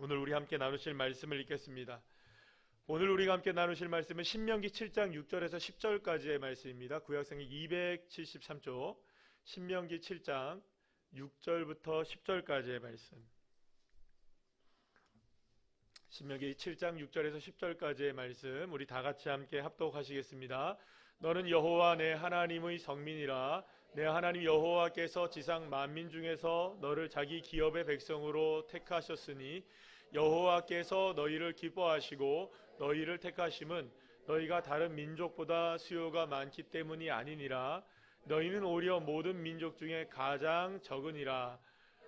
오늘 우리 함께 나누실 말씀을 읽겠습니다. 오늘 우리가 함께 나누실 말씀은 신명기 7장 6절에서 10절까지의 말씀입니다. 구약성경 273쪽 신명기 7장 6절부터 10절까지의 말씀. 신명기 7장 6절에서 10절까지의 말씀 우리 다 같이 함께 합독하시겠습니다. 너는 여호와 내 하나님의 성민이라. 내 하나님 여호와께서 지상 만민 중에서 너를 자기 기업의 백성으로 택하셨으니 여호와께서 너희를 기뻐하시고 너희를 택하심은 너희가 다른 민족보다 수요가 많기 때문이 아니니라. 너희는 오히려 모든 민족 중에 가장 적으니라.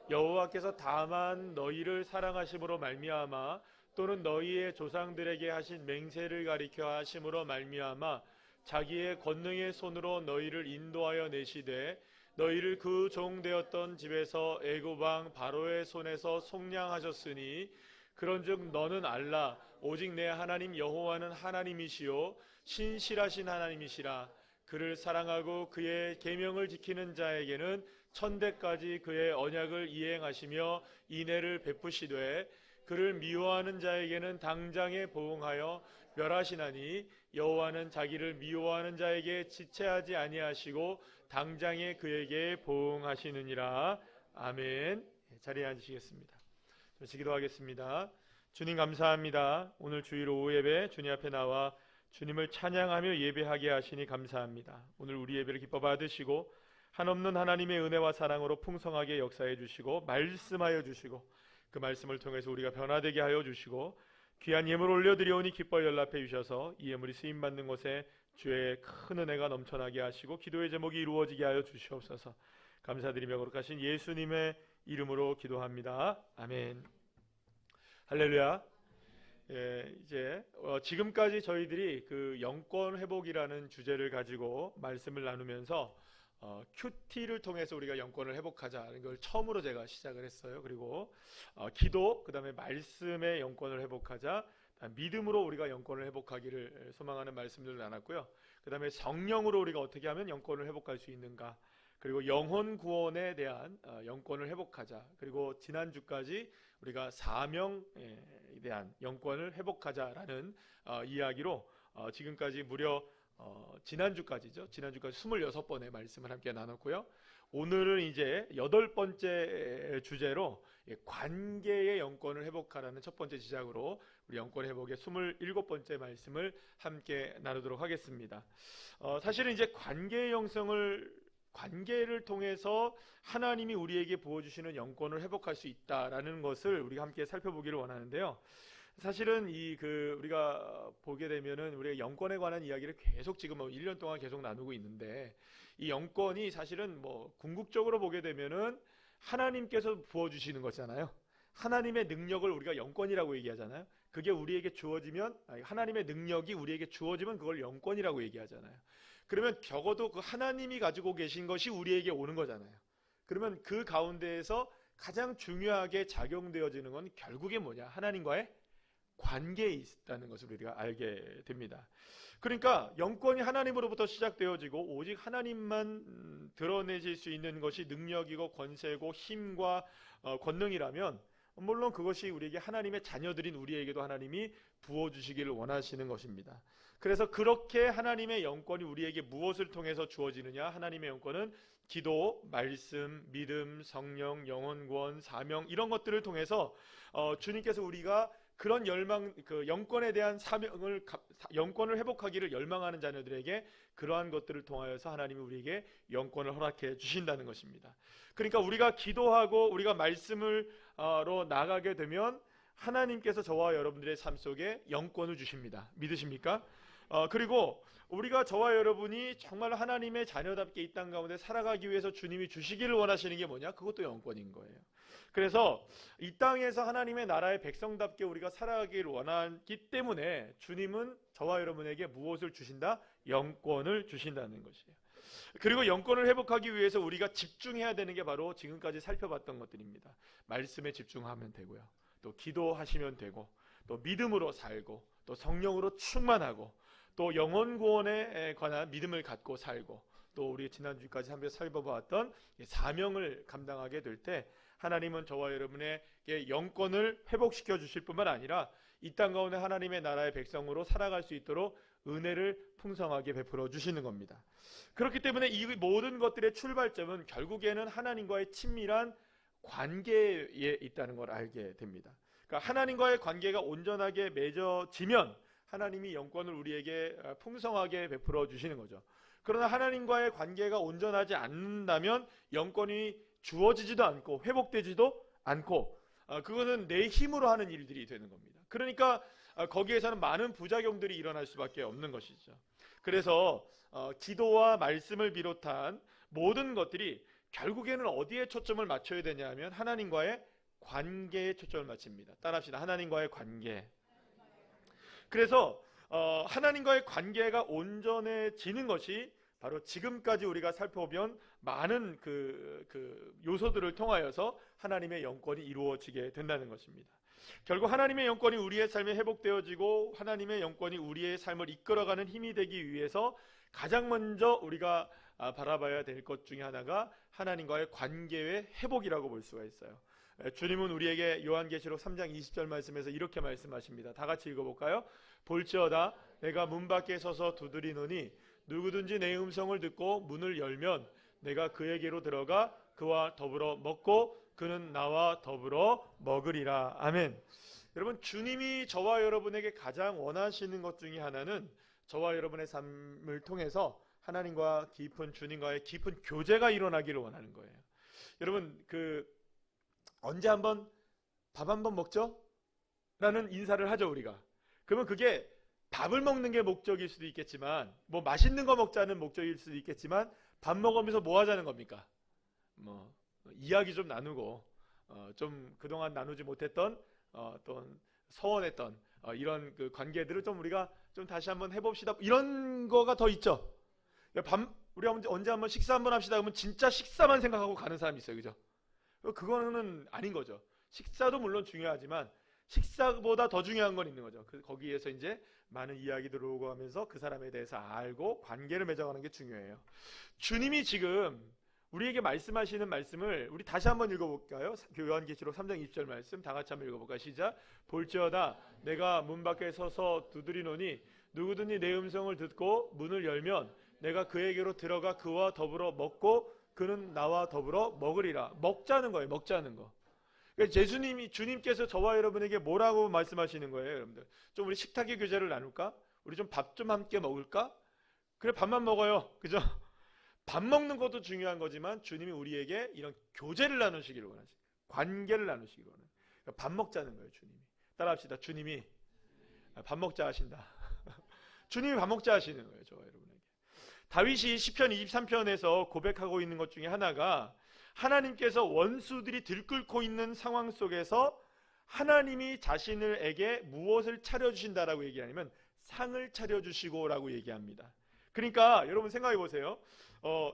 여호와께서 다만 너희를 사랑하심으로 말미암아 또는 너희의 조상들에게 하신 맹세를 가리켜 하심으로 말미암아 자기의 권능의 손으로 너희를 인도하여 내시되 너희를 그 종 되었던 집에서 애굽 왕 바로의 손에서 속량하셨으니 그런즉 너는 알라. 오직 내 하나님 여호와는 하나님이시요 신실하신 하나님이시라. 그를 사랑하고 그의 계명을 지키는 자에게는 천대까지 그의 언약을 이행하시며 인애를 베푸시되 그를 미워하는 자에게는 당장에 보응하여 멸하시나니 여호와는 자기를 미워하는 자에게 지체하지 아니하시고 당장에 그에게 보응하시느니라. 아멘. 자리에 앉으시겠습니다. 기도하겠습니다. 주님 감사합니다. 오늘 주일 오후 예배 주님 앞에 나와 주님을 찬양하며 예배하게 하시니 감사합니다. 오늘 우리 예배를 기뻐 받으시고 한없는 하나님의 은혜와 사랑으로 풍성하게 역사해 주시고 말씀하여 주시고 그 말씀을 통해서 우리가 변화되게 하여 주시고 귀한 예물 올려드리오니 기뻐 연락해 주셔서 이 예물이 쓰임받는 곳에 주의 큰 은혜가 넘쳐나게 하시고 기도의 제목이 이루어지게 하여 주시옵소서. 감사드리며 거룩하신 예수님의 이름으로 기도합니다. 아멘. 할렐루야. 이제 지금까지 저희들이 그 영권 회복이라는 주제를 가지고 말씀을 나누면서 큐티를 통해서 우리가 영권을 회복하자는 걸 처음으로 제가 시작을 했어요. 그리고 기도, 그 다음에 말씀의 영권을 회복하자, 믿음으로 우리가 영권을 회복하기를 소망하는 말씀들을 나눴고요. 그 다음에 성령으로 우리가 어떻게 하면 영권을 회복할 수 있는가, 그리고 영혼 구원에 대한 영권을 회복하자, 그리고 지난주까지 우리가 사명에 대한 영권을 회복하자라는 이야기로 지금까지 무려 지난주까지죠. 지난주까지 26번의 말씀을 함께 나눴고요. 오늘은 이제 8번째 주제로 관계의 영권을 회복하라는 첫 번째 지작으로 우리 영권 회복의 27번째 말씀을 함께 나누도록 하겠습니다. 사실은 이제 관계를 통해서 하나님이 우리에게 부어주시는 영권을 회복할 수 있다라는 것을 우리가 함께 살펴보기를 원하는데요. 사실은 우리가 보게 되면은 우리가 영권에 관한 이야기를 계속 지금 1년 동안 계속 나누고 있는데, 이 영권이 사실은 궁극적으로 보게 되면은 하나님께서 부어주시는 거잖아요. 하나님의 능력을 우리가 영권이라고 얘기하잖아요. 그게 우리에게 주어지면, 하나님의 능력이 우리에게 주어지면 그걸 영권이라고 얘기하잖아요. 그러면 적어도 그 하나님이 가지고 계신 것이 우리에게 오는 거잖아요. 그러면 그 가운데에서 가장 중요하게 작용되어지는 건 결국에 뭐냐? 하나님과의 관계에 있다는 것을 우리가 알게 됩니다. 그러니까 영권이 하나님으로부터 시작되어지고 오직 하나님만 드러내실 수 있는 것이 능력이고 권세고 힘과 권능이라면, 물론 그것이 우리에게 하나님의 자녀들인 우리에게도 하나님이 부어주시기를 원하시는 것입니다. 그래서 그렇게 하나님의 영권이 우리에게 무엇을 통해서 주어지느냐? 하나님의 영권은 기도, 말씀, 믿음, 성령, 영혼구원, 사명, 이런 것들을 통해서 주님께서 우리가 그런 그 영권에 대한 영권을 회복하기를 열망하는 자녀들에게 그러한 것들을 통하여서 하나님이 우리에게 영권을 허락해 주신다는 것입니다. 그러니까 우리가 기도하고 우리가 말씀으로 나가게 되면 하나님께서 저와 여러분들의 삶 속에 영권을 주십니다. 믿으십니까? 그리고 우리가 저와 여러분이 정말 하나님의 자녀답게 이 땅 가운데 살아가기 위해서 주님이 주시기를 원하시는 게 뭐냐? 그것도 영권인 거예요. 그래서 이 땅에서 하나님의 나라의 백성답게 우리가 살아가기를 원하기 때문에 주님은 저와 여러분에게 무엇을 주신다? 영권을 주신다는 것이에요. 그리고 영권을 회복하기 위해서 우리가 집중해야 되는 게 바로 지금까지 살펴봤던 것들입니다. 말씀에 집중하면 되고요, 또 기도하시면 되고, 또 믿음으로 살고, 또 성령으로 충만하고, 또 영혼 구원에 관한 믿음을 갖고 살고, 또 우리 지난주까지 함께 살펴보았던 사명을 감당하게 될 때 하나님은 저와 여러분에게 영권을 회복시켜 주실 뿐만 아니라 이 땅 가운데 하나님의 나라의 백성으로 살아갈 수 있도록 은혜를 풍성하게 베풀어 주시는 겁니다. 그렇기 때문에 이 모든 것들의 출발점은 결국에는 하나님과의 친밀한 관계에 있다는 걸 알게 됩니다. 그러니까 하나님과의 관계가 온전하게 맺어지면 하나님이 영권을 우리에게 풍성하게 베풀어 주시는 거죠. 그러나 하나님과의 관계가 온전하지 않는다면 영권이 주어지지도 않고 회복되지도 않고 그것은 내 힘으로 하는 일들이 되는 겁니다. 그러니까 거기에서는 많은 부작용들이 일어날 수밖에 없는 것이죠. 그래서 기도와 말씀을 비롯한 모든 것들이 결국에는 어디에 초점을 맞춰야 되냐 하면 하나님과의 관계에 초점을 맞춥니다. 따라합시다. 하나님과의 관계. 그래서 하나님과의 관계가 온전해지는 것이 바로 지금까지 우리가 살펴본 많은 그 요소들을 통하여서 하나님의 영권이 이루어지게 된다는 것입니다. 결국 하나님의 영권이 우리의 삶에 회복되어지고 하나님의 영권이 우리의 삶을 이끌어가는 힘이 되기 위해서 가장 먼저 우리가 바라봐야 될 것 중에 하나가 하나님과의 관계의 회복이라고 볼 수가 있어요. 주님은 우리에게 요한계시록 3장 20절 말씀에서 이렇게 말씀하십니다. 다 같이 읽어볼까요? 볼지어다 내가 문 밖에 서서 두드리노니 누구든지 내 음성을 듣고 문을 열면 내가 그에게로 들어가 그와 더불어 먹고 그는 나와 더불어 먹으리라. 아멘. 여러분, 주님이 저와 여러분에게 가장 원하시는 것 중에 하나는 저와 여러분의 삶을 통해서 하나님과 주님과의 깊은 교제가 일어나기를 원하는 거예요. 여러분, 언제 한번 밥 한번 먹죠? 라는 인사를 하죠, 우리가. 그러면 그게 밥을 먹는 게 목적일 수도 있겠지만, 뭐 맛있는 거 먹자는 목적일 수도 있겠지만, 밥 먹으면서 뭐 하자는 겁니까? 이야기 좀 나누고, 좀 그동안 나누지 못했던, 또 서원했던 이런 그 관계들을 좀 우리가 좀 다시 한번 해봅시다. 이런 거가 더 있죠. 우리 언제 한번 식사 한번 합시다. 그러면 진짜 식사만 생각하고 가는 사람이 있어요, 그죠? 그거는 아닌 거죠. 식사도 물론 중요하지만 식사보다 더 중요한 건 있는 거죠. 거기에서 이제 많은 이야기들을 오고 하면서 그 사람에 대해서 알고 관계를 맺어가는 게 중요해요. 주님이 지금 우리에게 말씀하시는 말씀을 우리 다시 한번 읽어볼까요? 요한계시록 3장 20절 말씀 다 같이 한번 읽어볼까요? 시작. 볼지어다 내가 문 밖에 서서 두드리노니 누구든지 내 음성을 듣고 문을 열면 내가 그에게로 들어가 그와 더불어 먹고 그는 나와 더불어 먹으리라. 먹자는 거예요. 먹자는 거. 그러니까 주님께서 저와 여러분에게 뭐라고 말씀하시는 거예요, 여러분들? 좀 우리 식탁의 교제를 나눌까? 우리 좀 밥 좀 함께 먹을까? 그래, 밥만 먹어요. 그죠? 밥 먹는 것도 중요한 거지만 주님이 우리에게 이런 교제를 나누시기를 원하시고 관계를 나누시기를 원해요. 그러니까 밥 먹자는 거예요, 주님이. 따라합시다. 주님이 밥 먹자 하신다. 주님이 밥 먹자 하시는 거예요, 저와 여러분에게. 다윗이 시편 23편에서 고백하고 있는 것 중에 하나가 하나님께서 원수들이 들끓고 있는 상황 속에서 하나님이 자신에게 무엇을 차려주신다라고 얘기하냐면 상을 차려주시고라고 얘기합니다. 그러니까 여러분 생각해 보세요.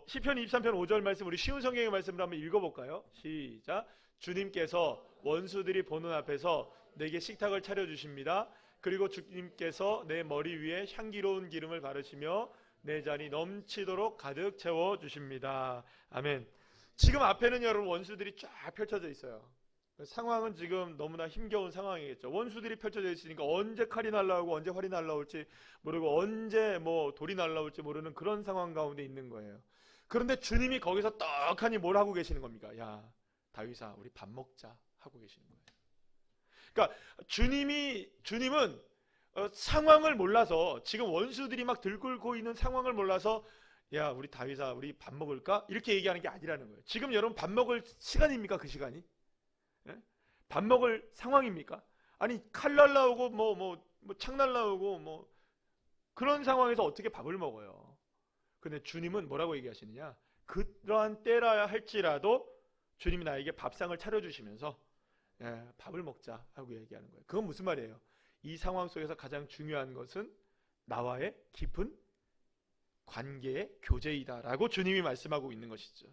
시편 23편 5절 말씀 우리 쉬운 성경의 말씀을 한번 읽어볼까요? 시작. 주님께서 원수들이 보는 앞에서 내게 식탁을 차려주십니다. 그리고 주님께서 내 머리 위에 향기로운 기름을 바르시며 내 잔이 넘치도록 가득 채워주십니다. 아멘. 지금 앞에는 여러분 원수들이 쫙 펼쳐져 있어요. 상황은 지금 너무나 힘겨운 상황이겠죠. 원수들이 펼쳐져 있으니까 언제 칼이 날라오고 언제 활이 날라올지 모르고 언제 뭐 돌이 날라올지 모르는 그런 상황 가운데 있는 거예요. 그런데 주님이 거기서 떡하니 뭘 하고 계시는 겁니까? 야, 다윗아, 우리 밥 먹자 하고 계시는 거예요. 그러니까 주님은 상황을 몰라서 지금 원수들이 막 들끓고 있는 상황을 몰라서 야, 우리 다윗아, 우리 밥 먹을까? 이렇게 얘기하는 게 아니라는 거예요. 지금 여러분 밥 먹을 시간입니까? 그 시간이? 예? 밥 먹을 상황입니까? 아니, 칼 날라오고 뭐 창 날라오고 그런 상황에서 어떻게 밥을 먹어요? 근데 주님은 뭐라고 얘기하시느냐? 그러한 때라 할지라도 주님이 나에게 밥상을 차려주시면서 밥을 먹자 하고 얘기하는 거예요. 그건 무슨 말이에요? 이 상황 속에서 가장 중요한 것은 나와의 깊은 관계의 교제이다라고 주님이 말씀하고 있는 것이죠.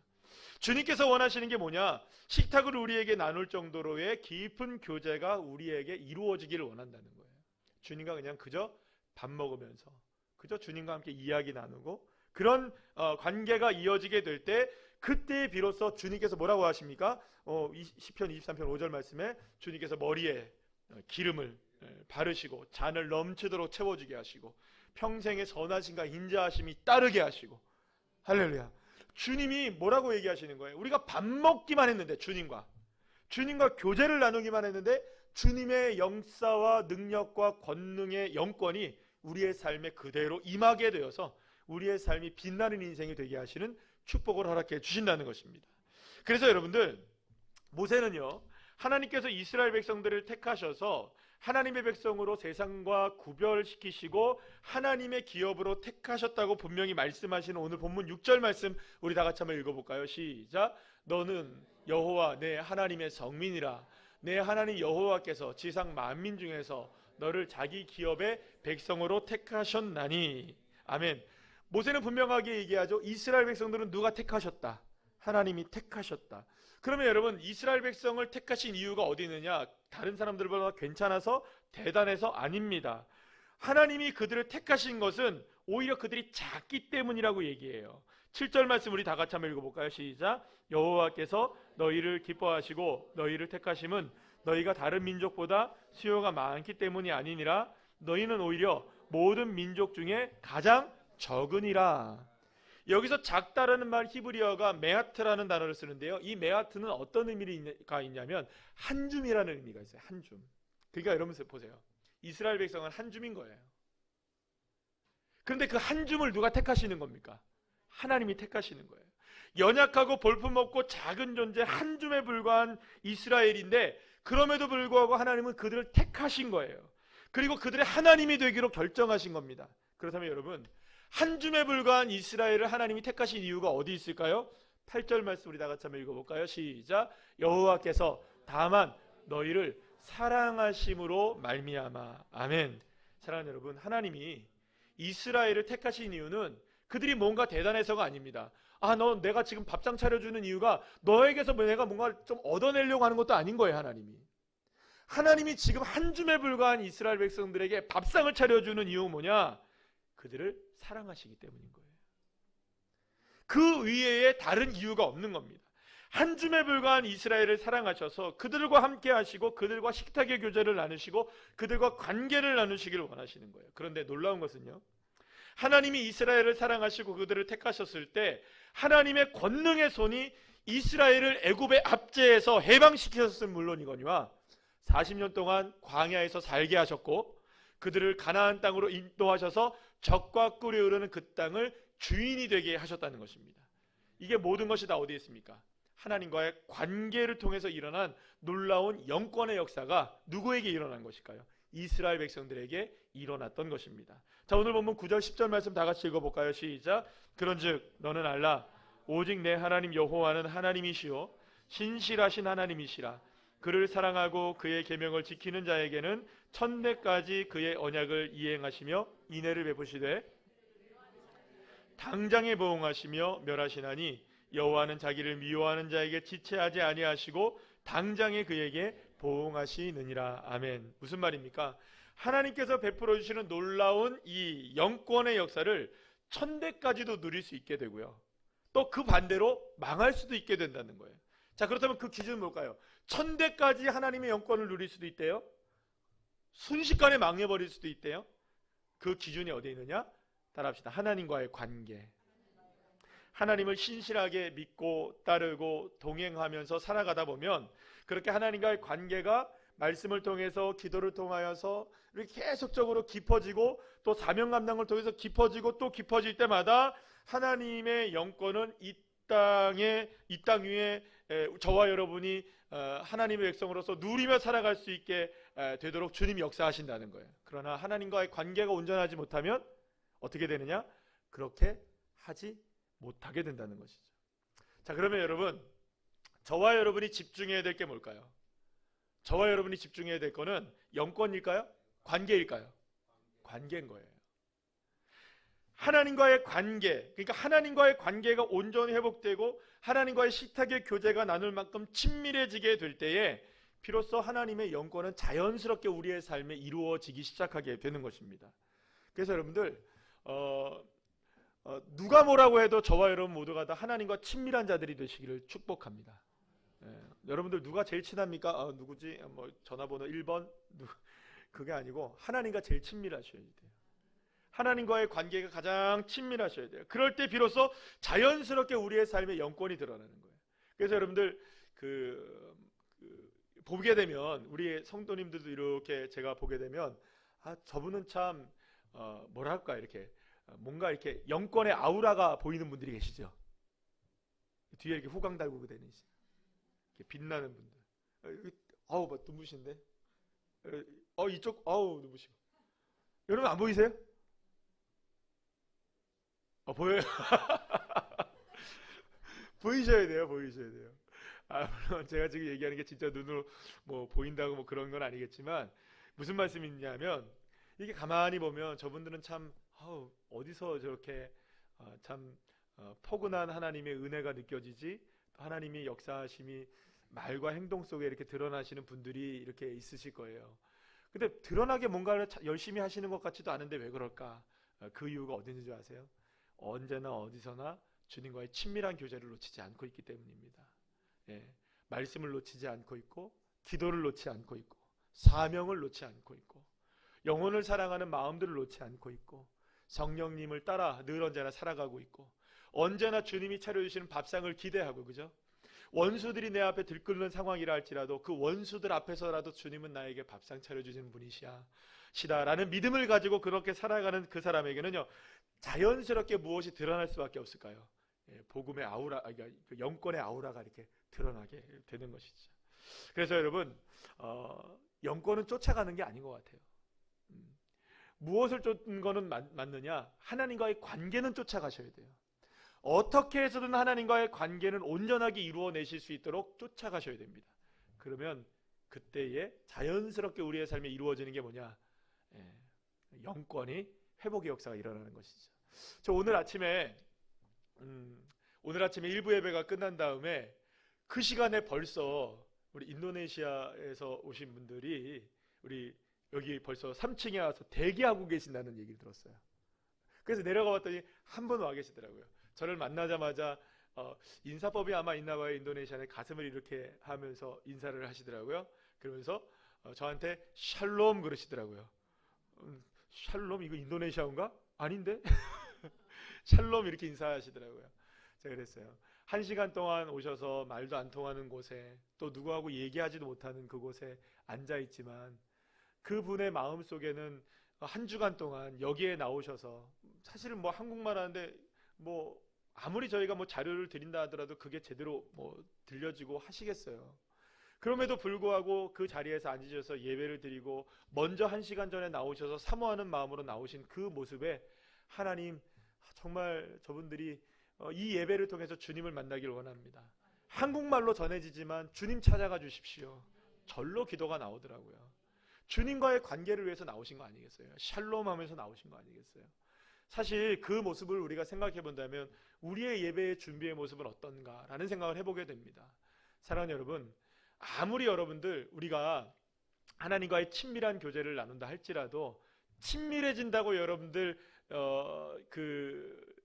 주님께서 원하시는 게 뭐냐? 식탁을 우리에게 나눌 정도로의 깊은 교제가 우리에게 이루어지기를 원한다는 거예요. 주님과 그냥 그저 밥 먹으면서 그저 주님과 함께 이야기 나누고 그런 관계가 이어지게 될 때 그때 비로소 주님께서 뭐라고 하십니까? 시편 23편 5절 말씀에 주님께서 머리에 기름을 바르시고 잔을 넘치도록 채워주게 하시고 평생의 선하심과 인자하심이 따르게 하시고, 할렐루야. 주님이 뭐라고 얘기하시는 거예요? 우리가 밥 먹기만 했는데, 주님과 교제를 나누기만 했는데 주님의 역사와 능력과 권능의 영권이 우리의 삶에 그대로 임하게 되어서 우리의 삶이 빛나는 인생이 되게 하시는 축복을 허락해 주신다는 것입니다. 그래서 여러분들, 모세는요, 하나님께서 이스라엘 백성들을 택하셔서 하나님의 백성으로 세상과 구별시키시고 하나님의 기업으로 택하셨다고 분명히 말씀하시는 오늘 본문 6절 말씀 우리 다 같이 한번 읽어볼까요? 시작. 너는 여호와 내 하나님의 성민이라. 내 하나님 여호와께서 지상 만민 중에서 너를 자기 기업의 백성으로 택하셨나니. 아멘. 모세는 분명하게 얘기하죠. 이스라엘 백성들은 누가 택하셨다? 하나님이 택하셨다. 그러면 여러분, 이스라엘 백성을 택하신 이유가 어디 있느냐? 다른 사람들보다 괜찮아서 대단해서 아닙니다. 하나님이 그들을 택하신 것은 오히려 그들이 작기 때문이라고 얘기해요. 7절 말씀 우리 다 같이 한번 읽어볼까요? 시작. 여호와께서 너희를 기뻐하시고 너희를 택하심은 너희가 다른 민족보다 수요가 많기 때문이 아니니라. 너희는 오히려 모든 민족 중에 가장 적으니라. 여기서 작다라는 말 히브리어가 메아트라는 단어를 쓰는데요. 이 메아트는 어떤 의미가 있냐면 한 줌이라는 의미가 있어요. 한 줌. 그러니까 여러분 보세요. 이스라엘 백성은 한 줌인 거예요. 그런데 그 한 줌을 누가 택하시는 겁니까? 하나님이 택하시는 거예요. 연약하고 볼품없고 작은 존재 한 줌에 불과한 이스라엘인데 그럼에도 불구하고 하나님은 그들을 택하신 거예요. 그리고 그들의 하나님이 되기로 결정하신 겁니다. 그렇다면 여러분, 한 줌에 불과한 이스라엘을 하나님이 택하신 이유가 어디 있을까요? 8절 말씀 우리 다 같이 한번 읽어볼까요? 시작. 여호와께서 다만 너희를 사랑하심으로 말미암아. 아멘. 사랑하는 여러분, 하나님이 이스라엘을 택하신 이유는 그들이 뭔가 대단해서가 아닙니다. 너 내가 지금 밥상 차려주는 이유가 너에게서 내가 뭔가 좀 얻어내려고 하는 것도 아닌 거예요. 하나님이 지금 한 줌에 불과한 이스라엘 백성들에게 밥상을 차려주는 이유는 뭐냐? 그들을 사랑하시기 때문인 거예요. 그 위에 다른 이유가 없는 겁니다. 한 줌에 불과한 이스라엘을 사랑하셔서 그들과 함께 하시고 그들과 식탁의 교제를 나누시고 그들과 관계를 나누시기를 원하시는 거예요. 그런데 놀라운 것은요, 하나님이 이스라엘을 사랑하시고 그들을 택하셨을 때 하나님의 권능의 손이 이스라엘을 애굽의 압제에서 해방시키셨을 물론이거니와 40년 동안 광야에서 살게 하셨고 그들을 가나안 땅으로 인도하셔서 적과 꿀이 흐르는 그 땅을 주인이 되게 하셨다는 것입니다. 이게 모든 것이 다 어디에 있습니까? 하나님과의 관계를 통해서 일어난 놀라운 영권의 역사가 누구에게 일어난 것일까요? 이스라엘 백성들에게 일어났던 것입니다. 자, 오늘 본문 9절 10절 말씀 다 같이 읽어볼까요? 시작. 그런즉 너는 알라. 오직 내 하나님 여호와는 하나님이시요 신실하신 하나님이시라. 그를 사랑하고 그의 계명을 지키는 자에게는 천대까지 그의 언약을 이행하시며 인애를 베푸시되 당장에 보응하시며 멸하시나니 여호와는 자기를 미워하는 자에게 지체하지 아니하시고 당장에 그에게 보응하시느니라. 아멘. 무슨 말입니까? 하나님께서 베풀어 주시는 놀라운 이 영권의 역사를 천대까지도 누릴 수 있게 되고요, 또 그 반대로 망할 수도 있게 된다는 거예요. 자, 그렇다면 그 기준은 뭘까요? 천대까지 하나님의 영권을 누릴 수도 있대요, 순식간에 망해버릴 수도 있대요. 그 기준이 어디에 있느냐? 따라합시다. 하나님과의 관계. 하나님을 신실하게 믿고 따르고 동행하면서 살아가다 보면 그렇게 하나님과의 관계가 말씀을 통해서 기도를 통하여서 이렇게 계속적으로 깊어지고 또 사명 감당을 통해서 깊어지고 또 깊어질 때마다 하나님의 영권은 이 땅 위에 저와 여러분이 하나님의 백성으로서 누리며 살아갈 수 있게 되도록 주님이 역사하신다는 거예요. 그러나 하나님과의 관계가 온전하지 못하면 어떻게 되느냐? 그렇게 하지 못하게 된다는 것이죠. 자, 그러면 여러분, 저와 여러분이 집중해야 될 게 뭘까요? 저와 여러분이 집중해야 될 거는 영권일까요? 관계일까요? 관계인 거예요. 하나님과의 관계, 그러니까 하나님과의 관계가 온전히 회복되고 하나님과의 식탁의 교제가 나눌 만큼 친밀해지게 될 때에 비로소 하나님의 영권은 자연스럽게 우리의 삶에 이루어지기 시작하게 되는 것입니다. 그래서 여러분들 누가 뭐라고 해도 저와 여러분 모두가 다 하나님과 친밀한 자들이 되시기를 축복합니다. 여러분들 누가 제일 친합니까? 누구지? 뭐 전화번호 1번? 그게 아니고 하나님과 제일 친밀하셔야 돼요. 하나님과의 관계가 가장 친밀하셔야 돼요. 그럴 때 비로소 자연스럽게 우리의 삶의 영권이 드러나는 거예요. 그래서 여러분들 보게 되면 우리 성도님들도 이렇게 제가 보게 되면 저분은 참 뭐랄까 이렇게 뭔가 이렇게 영권의 아우라가 보이는 분들이 계시죠. 뒤에 이렇게 후광 달고 다니시 이렇게 빛나는 분들. 막 눈부신데. 이쪽 눈부시고. 여러분 안 보이세요? 보여요. 보이셔야 돼요. 물론 제가 지금 얘기하는 게 진짜 눈으로 뭐 보인다고 뭐 그런 건 아니겠지만 무슨 말씀이냐면 이게 가만히 보면 저분들은 참 어디서 저렇게 참 포근한 하나님의 은혜가 느껴지지? 하나님의 역사하심이 말과 행동 속에 이렇게 드러나시는 분들이 이렇게 있으실 거예요. 근데 드러나게 뭔가를 열심히 하시는 것 같지도 않은데 왜 그럴까? 그 이유가 어디 있는지 아세요? 언제나 어디서나 주님과의 친밀한 교제를 놓치지 않고 있기 때문입니다. 말씀을 놓치지 않고 있고 기도를 놓지 않고 있고 사명을 놓지 않고 있고 영혼을 사랑하는 마음들을 놓지 않고 있고 성령님을 따라 늘 언제나 살아가고 있고 언제나 주님이 차려주시는 밥상을 기대하고, 그죠? 원수들이 내 앞에 들끓는 상황이라 할지라도 그 원수들 앞에서라도 주님은 나에게 밥상 차려주시는 분이시다라는 믿음을 가지고 그렇게 살아가는 그 사람에게는요, 자연스럽게 무엇이 드러날 수밖에 없을까요? 복음의 아우라, 그 영권의 아우라가 이렇게 드러나게 되는 것이죠. 그래서 여러분, 영권은 쫓아가는 게 아닌 것 같아요. 무엇을 쫓는 거는 맞느냐? 하나님과의 관계는 쫓아가셔야 돼요. 어떻게 해서든 하나님과의 관계는 온전하게 이루어내실 수 있도록 쫓아가셔야 됩니다. 그러면 그때에 자연스럽게 우리의 삶에 이루어지는 게 뭐냐? 영권이 회복의 역사가 일어나는 것이죠. 저 오늘 아침에 1부 예배가 끝난 다음에 그 시간에 벌써 우리 인도네시아에서 오신 분들이 우리 여기 벌써 3층에 와서 대기하고 계신다는 얘기를 들었어요. 그래서 내려가 봤더니 한 분 와 계시더라고요. 저를 만나자마자 인사법이 아마 있나 봐요. 인도네시아는 가슴을 이렇게 하면서 인사를 하시더라고요. 그러면서 저한테 샬롬 그러시더라고요. 샬롬 이거 인도네시아인가? 아닌데? 샬롬 이렇게 인사하시더라고요. 제가 그랬어요. 1시간 동안 오셔서 말도 안 통하는 곳에 또 누구하고 얘기하지도 못하는 그곳에 앉아있지만 그분의 마음 속에는 한 주간 동안 여기에 나오셔서 사실은 뭐 한국말 하는데 뭐 아무리 저희가 뭐 자료를 드린다 하더라도 그게 제대로 뭐 들려지고 하시겠어요. 그럼에도 불구하고 그 자리에서 앉으셔서 예배를 드리고 먼저 1시간 전에 나오셔서 사모하는 마음으로 나오신 그 모습에 하나님 정말 저분들이 이 예배를 통해서 주님을 만나기를 원합니다. 한국말로 전해지지만 주님 찾아가 주십시오. 절로 기도가 나오더라고요. 주님과의 관계를 위해서 나오신 거 아니겠어요? 샬롬 하면서 나오신 거 아니겠어요? 사실 그 모습을 우리가 생각해 본다면 우리의 예배의 준비의 모습은 어떤가라는 생각을 해보게 됩니다. 사랑하는 여러분, 아무리 여러분들 우리가 하나님과의 친밀한 교제를 나눈다 할지라도 친밀해진다고 여러분들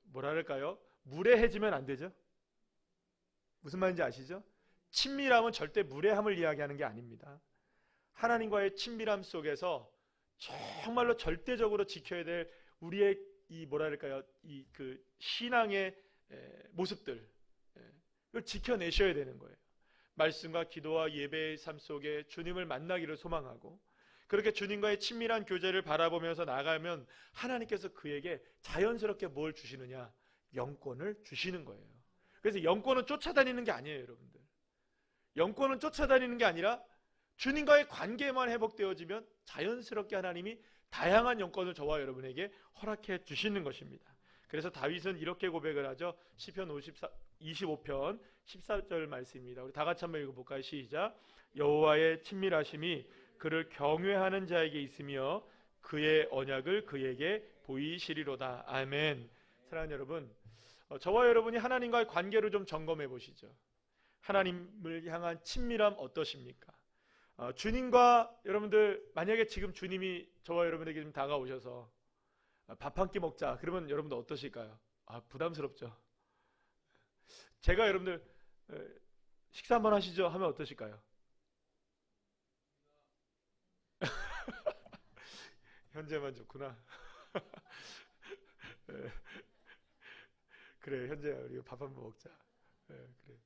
뭐랄까요? 무례해지면 안 되죠? 무슨 말인지 아시죠? 친밀함은 절대 무례함을 이야기하는 게 아닙니다. 하나님과의 친밀함 속에서 정말로 절대적으로 지켜야 될 우리의 이 뭐랄까요? 이 그 신앙의 모습들, 이걸 지켜내셔야 되는 거예요. 말씀과 기도와 예배의 삶 속에 주님을 만나기를 소망하고 그렇게 주님과의 친밀한 교제를 바라보면서 나가면 하나님께서 그에게 자연스럽게 뭘 주시느냐? 영권을 주시는 거예요. 그래서 영권은 쫓아다니는 게 아니에요, 여러분들. 영권은 쫓아다니는 게 아니라 주님과의 관계만 회복되어지면 자연스럽게 하나님이 다양한 영권을 저와 여러분에게 허락해 주시는 것입니다. 그래서 다윗은 이렇게 고백을 하죠. 시편 25편 14절 말씀입니다. 우리 다 같이 한번 읽어볼까요? 시작. 여호와의 친밀하심이 그를 경외하는 자에게 있으며 그의 언약을 그에게 보이시리로다. 아멘. 사랑하는 여러분, 저와 여러분이 하나님과의 관계를 좀 점검해 보시죠. 하나님을 향한 친밀함 어떠십니까? 주님과 여러분들 만약에 지금 주님이 저와 여러분에게 좀 다가오셔서 밥 한 끼 먹자 그러면 여러분들 어떠실까요? 부담스럽죠. 제가 여러분들 식사 한번 하시죠 하면 어떠실까요? 현재만 좋구나. 예, 그래, 현재야, 우리 밥 한번 먹자. 예, 그래.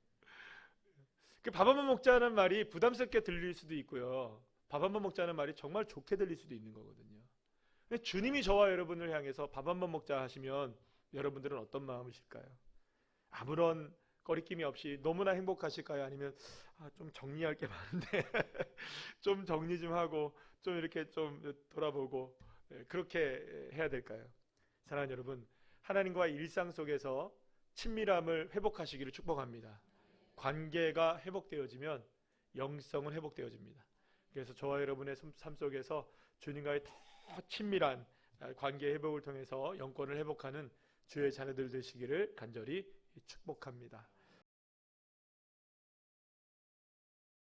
그 밥 한번 먹자는 말이 부담스럽게 들릴 수도 있고요. 밥 한번 먹자는 말이 정말 좋게 들릴 수도 있는 거거든요. 근데 주님이 저와 여러분을 향해서 밥 한번 먹자 하시면 여러분들은 어떤 마음이실까요? 아무런 거리낌이 없이 너무나 행복하실까요? 아니면 좀 정리할 게 많은데 좀 정리 좀 하고 좀 이렇게 좀 돌아보고 그렇게 해야 될까요? 사랑하는 여러분, 하나님과의 일상 속에서 친밀함을 회복하시기를 축복합니다. 관계가 회복되어지면 영성은 회복되어집니다. 그래서 저와 여러분의 삶 속에서 주님과의 더 친밀한 관계 회복을 통해서 영권을 회복하는 주의 자녀들 되시기를 간절히 축복합니다.